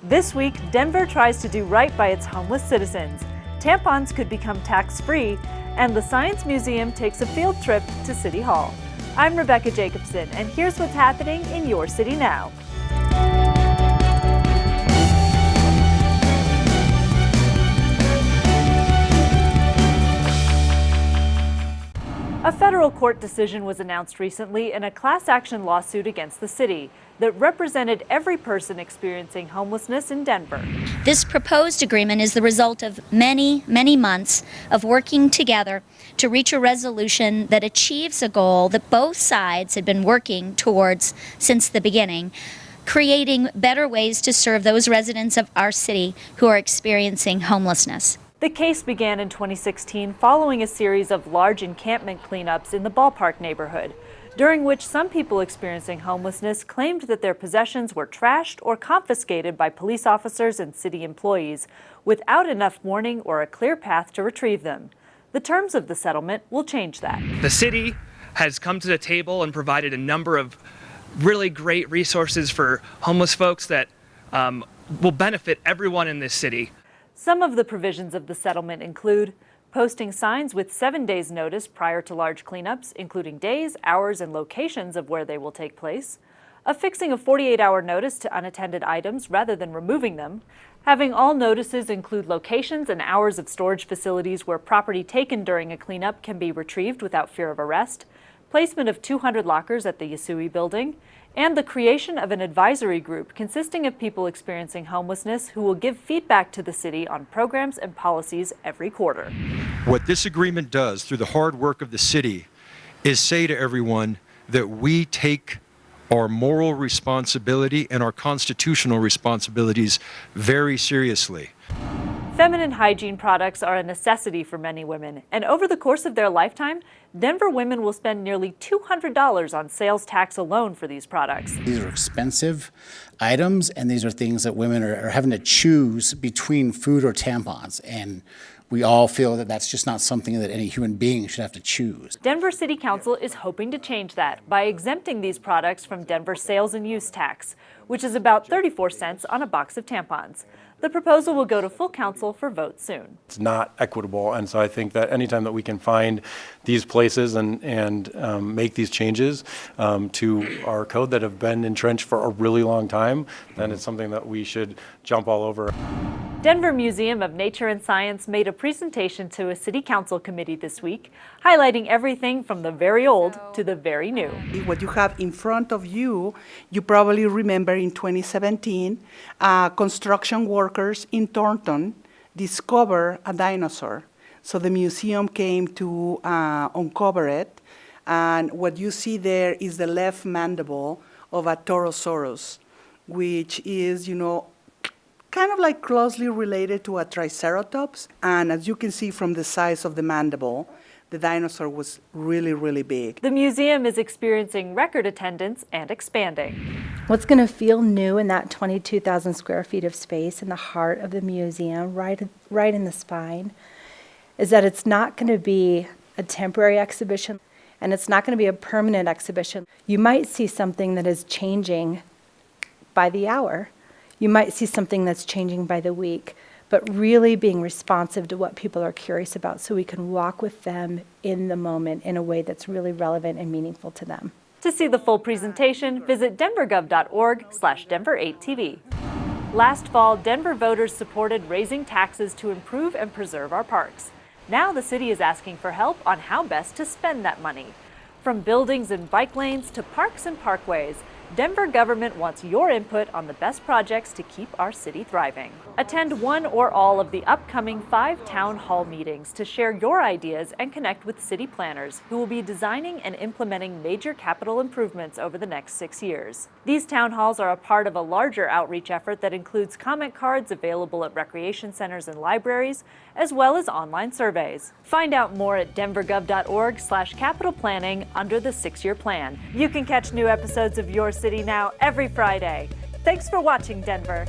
This week, Denver tries to do right by its homeless citizens. Tampons could become tax-free, and the Science Museum takes a field trip to City Hall. I'm Rebecca Jacobson, and here's what's happening in your city now. A federal court decision was announced recently in a class action lawsuit against the city that represented every person experiencing homelessness in Denver. This proposed agreement is the result of many months of working together to reach a resolution that achieves a goal that both sides had been working towards since the beginning, creating better ways to serve those residents of our city who are experiencing homelessness. The case began in 2016 following a series of large encampment cleanups in the Ballpark neighborhood, during which some people experiencing homelessness claimed that their possessions were trashed or confiscated by police officers and city employees without enough warning or a clear path to retrieve them. The terms of the settlement will change that. The city has come to the table and provided a number of really great resources for homeless folks that will benefit everyone in this city. Some of the provisions of the settlement include posting signs with 7 days' notice prior to large cleanups, including days, hours, and locations of where they will take place, affixing a 48-hour notice to unattended items rather than removing them, having all notices include locations and hours of storage facilities where property taken during a cleanup can be retrieved without fear of arrest, placement of 200 lockers at the Yasui building, and the creation of an advisory group consisting of people experiencing homelessness who will give feedback to the city on programs and policies every quarter. What this agreement does through the hard work of the city is say to everyone that we take our moral responsibility and our constitutional responsibilities very seriously. Feminine hygiene products are a necessity for many women, and over the course of their lifetime, Denver women will spend nearly $200 on sales tax alone for these products. These are expensive items, and these are things that women are having to choose between food or tampons, and we all feel that that's just not something that any human being should have to choose. Denver City Council is hoping to change that by exempting these products from Denver's sales and use tax, which is about 34 cents on a box of tampons. The proposal will go to full council for vote soon. It's not equitable, and so I think that anytime that we can find these places and make these changes to our code that have been entrenched for a really long time, then it's something that we should jump all over. Denver Museum of Nature and Science made a presentation to a city council committee this week, highlighting everything from the very old to the very new. What you have in front of you, you probably remember in 2017, construction workers in Thornton discovered a dinosaur. So the museum came to uncover it, and what you see there is the left mandible of a Torosaurus, which is, kind of like closely related to a Triceratops. And as you can see from the size of the mandible, the dinosaur was really big. The museum is experiencing record attendance and expanding. What's going to feel new in that 22,000 square feet of space in the heart of the museum, right in the spine, is that it's not going to be a temporary exhibition, and it's not going to be a permanent exhibition. You might see something that is changing by the hour. You might see something that's changing by the week, but really being responsive to what people are curious about so we can walk with them in the moment in a way that's really relevant and meaningful to them. To see the full presentation, visit denvergov.org/Denver8TV. Last fall, Denver voters supported raising taxes to improve and preserve our parks. Now the city is asking for help on how best to spend that money. From buildings and bike lanes to parks and parkways, Denver government wants your input on the best projects to keep our city thriving. Attend one or all of the upcoming 5 town hall meetings to share your ideas and connect with city planners who will be designing and implementing major capital improvements over the next 6 years. These town halls are a part of a larger outreach effort that includes comment cards available at recreation centers and libraries, as well as online surveys. Find out more at denvergov.org/capital planning under the 6-year plan. You can catch new episodes of Your City Now every Friday. Thanks for watching, Denver.